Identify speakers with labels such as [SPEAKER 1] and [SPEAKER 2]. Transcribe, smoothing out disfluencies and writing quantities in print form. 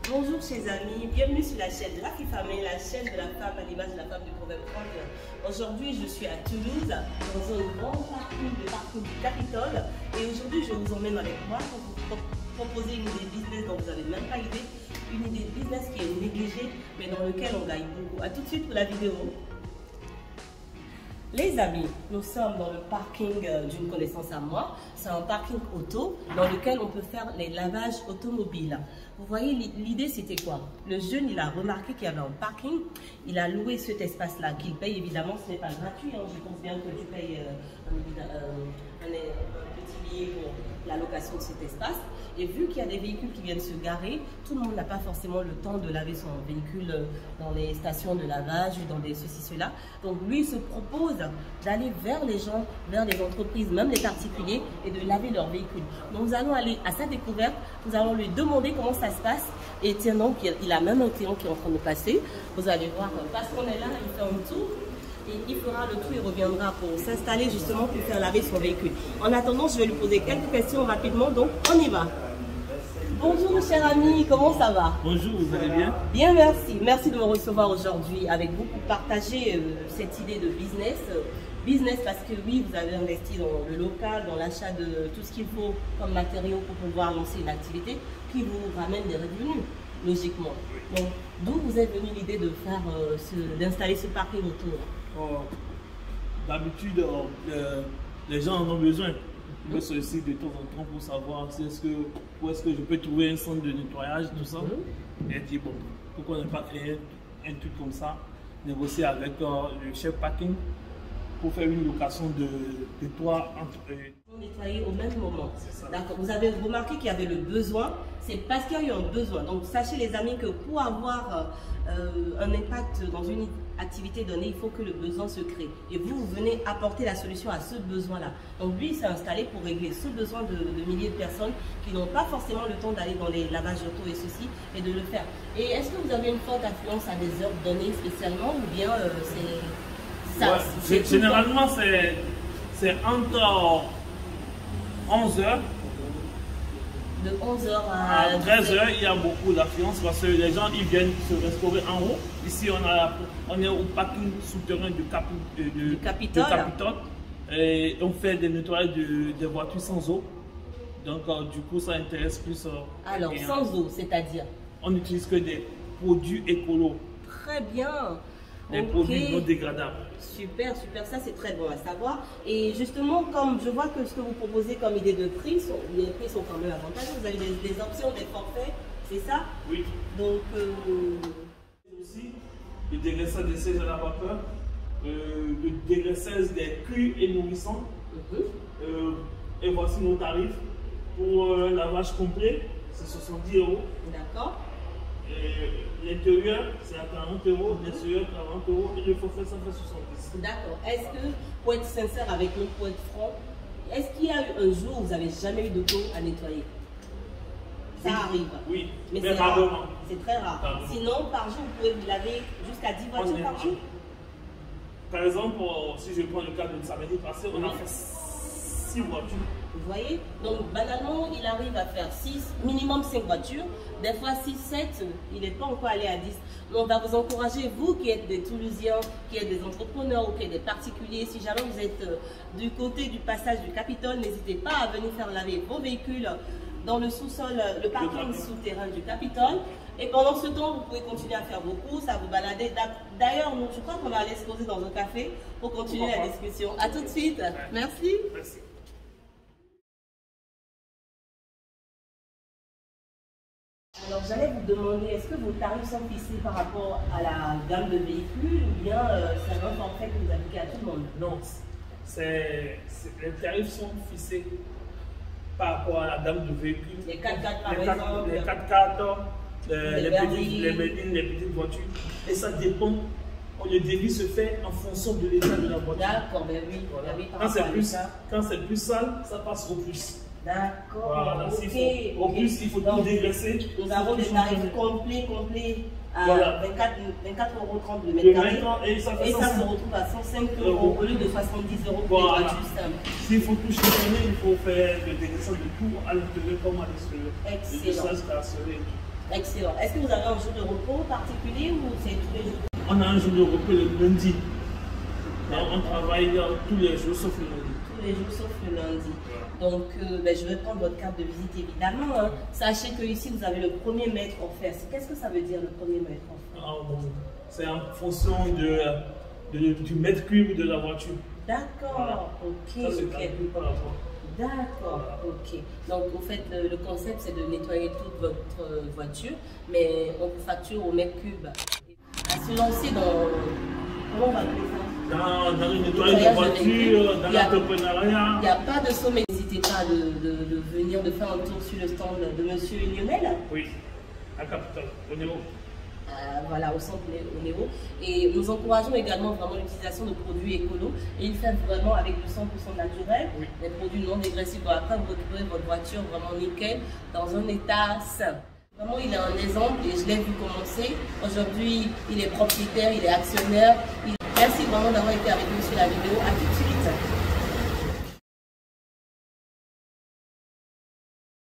[SPEAKER 1] Bonjour chers amis, bienvenue sur la chaîne La Fifamé, la chaîne de la femme à l'image de la femme du proverbe 30. Aujourd'hui je suis à Toulouse, dans un grand parcours du Capitole. Et aujourd'hui je vous emmène avec moi pour vous proposer une idée business dont vous n'avez même pas idée. Une idée business qui est négligée mais dans laquelle on gagne beaucoup. A tout de suite pour la vidéo. Les amis, nous sommes dans le parking d'une connaissance à moi. C'est un parking auto dans lequel on peut faire les lavages automobiles. Vous voyez, l'idée c'était quoi? Le jeune, il a remarqué qu'il y avait un parking. Il a loué cet espace-là qu'il paye. Évidemment, ce n'est pas gratuit. Hein. Je pense bien que tu payes un petit billet pour la location de cet espace. Et vu qu'il y a des véhicules qui viennent se garer, tout le monde n'a pas forcément le temps de laver son véhicule dans les stations de lavage ou dans des ceci, cela. Donc lui, il se propose d'aller vers les gens, vers les entreprises, même les particuliers, et de laver leur véhicule. Donc nous allons aller à sa découverte, nous allons lui demander comment ça se passe. Et tiens donc, il a même un client qui est en train de passer. Vous allez voir, parce qu'on est là, il fait un tour. Et il fera le tour et reviendra pour s'installer justement pour faire laver son véhicule. En attendant, je vais lui poser quelques questions rapidement, donc on y va. Bonjour cher ami, comment ça va?
[SPEAKER 2] Bonjour, vous allez bien?
[SPEAKER 1] Bien, merci. Merci de me recevoir aujourd'hui avec vous pour partager cette idée de business. Business parce que oui, vous avez investi dans le local, dans l'achat de tout ce qu'il faut comme matériaux pour pouvoir lancer une activité qui vous ramène des revenus, logiquement. Donc, d'où vous est venue l'idée de faire, d'installer ce parking autour?
[SPEAKER 2] D'habitude, les gens en ont besoin. Je me sollicite de temps en temps pour savoir où est-ce que je peux trouver un centre de nettoyage, tout ça. Et dit bon, pourquoi ne pas créer un truc comme ça, négocier avec le chef parking pour faire une location de toit entre eux.
[SPEAKER 1] Nettoyer au même moment. D'accord. Vous avez remarqué qu'il y avait le besoin, c'est parce qu'il y a eu un besoin. Donc sachez les amis que pour avoir un impact dans une activité donnée, il faut que le besoin se crée. Et vous venez apporter la solution à ce besoin-là. Donc lui, il s'est installé pour régler ce besoin de milliers de personnes qui n'ont pas forcément le temps d'aller dans les lavages auto et ceci, et de le faire. Et est-ce que vous avez une forte influence à des heures données spécialement, ou bien c'est ça?
[SPEAKER 2] Ouais, généralement, c'est entre 11h.
[SPEAKER 1] De 11h
[SPEAKER 2] à 13h, il y a beaucoup d'affluence parce que les gens ils viennent se restaurer en haut. Ici, on est au parking souterrain du Capitole. Et on fait des nettoyages des voitures sans eau. Donc, du coup, ça intéresse plus.
[SPEAKER 1] Alors, sans eau, c'est-à-dire?
[SPEAKER 2] On n'utilise que des produits écolos.
[SPEAKER 1] Très bien.
[SPEAKER 2] Des produits non dégradables.
[SPEAKER 1] Super, super, ça c'est très bon à savoir. Et justement, comme je vois que ce que vous proposez comme idée de prix, les prix sont quand même avantageux. Vous avez des options, des forfaits, c'est ça?
[SPEAKER 2] Oui.
[SPEAKER 1] Donc,
[SPEAKER 2] aussi, le dégraissage des sièges à la vapeur, le dégraissage des culs et nourrissants. Et voici nos tarifs pour lavage complet, c'est 70 €.
[SPEAKER 1] D'accord.
[SPEAKER 2] L'intérieur, c'est à 40 €, l'extérieur 40 € et le forfait, ça fait 70.
[SPEAKER 1] D'accord. Est-ce que, pour être sincère avec nous, pour être franc, est-ce qu'il y a eu un jour où vous n'avez jamais eu d'auto à nettoyer? Ça arrive.
[SPEAKER 2] Oui,
[SPEAKER 1] mais c'est rare. C'est très rare. Sinon, par jour, vous pouvez laver jusqu'à 10 voitures par jour?
[SPEAKER 2] Par exemple, si je prends le cas de samedi passé, on a fait 6 voitures.
[SPEAKER 1] Vous voyez? Donc, banalement, il arrive à faire 6, minimum 5 voitures. Des fois 6, 7, il n'est pas encore allé à 10. Donc, on va vous encourager, vous qui êtes des Toulousiens, qui êtes des entrepreneurs ou qui êtes des particuliers, si jamais vous êtes du côté du passage du Capitole, n'hésitez pas à venir faire laver vos véhicules dans le sous-sol, le parking souterrain du Capitole. Et pendant ce temps, vous pouvez continuer à faire vos courses, à vous balader. D'ailleurs, je crois qu'on va aller se poser dans un café pour continuer la discussion. À tout de suite. Merci.
[SPEAKER 2] Merci.
[SPEAKER 1] Alors, j'allais vous demander, est-ce que vos tarifs sont fixés par rapport à la gamme de véhicules ou bien c'est un forfait que vous appliquez à tout le monde?
[SPEAKER 2] Non, les tarifs sont fixés par rapport à la gamme de véhicules.
[SPEAKER 1] Les 4x4 par exemple.
[SPEAKER 2] Les 4x4, les petites voitures. Et ça dépend. Le devis se fait en fonction de l'état de la voiture.
[SPEAKER 1] D'accord, ben oui.
[SPEAKER 2] Voilà.
[SPEAKER 1] Ben oui,
[SPEAKER 2] Quand c'est plus sale, ça passe au plus.
[SPEAKER 1] D'accord.
[SPEAKER 2] Voilà,
[SPEAKER 1] Okay.
[SPEAKER 2] Au plus, il faut tout dégraisser.
[SPEAKER 1] Nous avons des tarifs complets à
[SPEAKER 2] voilà.
[SPEAKER 1] 24,30 € le mètre carré.
[SPEAKER 2] Et ça
[SPEAKER 1] se retrouve à 105 € au lieu de 70 € pour les voitures simples.
[SPEAKER 2] S'il faut tout changer, il faut faire le dégraissage de tout à l'intérieur comme à l'extérieur.
[SPEAKER 1] Excellent. Excellent. Est-ce que vous avez un jour de repos particulier ou c'est tous les jours?
[SPEAKER 2] On a un jour de repos le lundi. On travaille tous les jours sauf le lundi.
[SPEAKER 1] Tous les jours sauf le lundi. Donc, je vais prendre votre carte de visite évidemment. Hein. Sachez que ici vous avez le premier mètre offert. Qu'est-ce que ça veut dire le premier mètre offert?
[SPEAKER 2] Bon, c'est en fonction du mètre cube de la voiture.
[SPEAKER 1] D'accord, voilà. Ok.
[SPEAKER 2] Ça, c'est calculé par rapport.
[SPEAKER 1] D'accord, ok. Donc, en fait, le concept, c'est de nettoyer toute votre voiture, mais on vous facture au mètre cube. À se lancer dans... Comment on va appeler ça?
[SPEAKER 2] Dans le nettoyage de voiture, dans l'entrepreneuriat.
[SPEAKER 1] Il n'y a pas de somme. N'hésitez pas de venir, de faire un tour sur le stand de M. Lionel.
[SPEAKER 2] Oui, à Capitole, au Néo.
[SPEAKER 1] Voilà, au centre Néo. Et nous encourageons également vraiment l'utilisation de produits écolos. Et il fait vraiment avec du 100% naturel, oui. Des produits non dégressifs. Donc après, vous récupérez votre voiture vraiment nickel, dans un état sain. Vraiment, il est un exemple et je l'ai vu commencer. Aujourd'hui, il est propriétaire, il est actionnaire. Merci vraiment d'avoir été avec nous sur la vidéo. À tout de suite.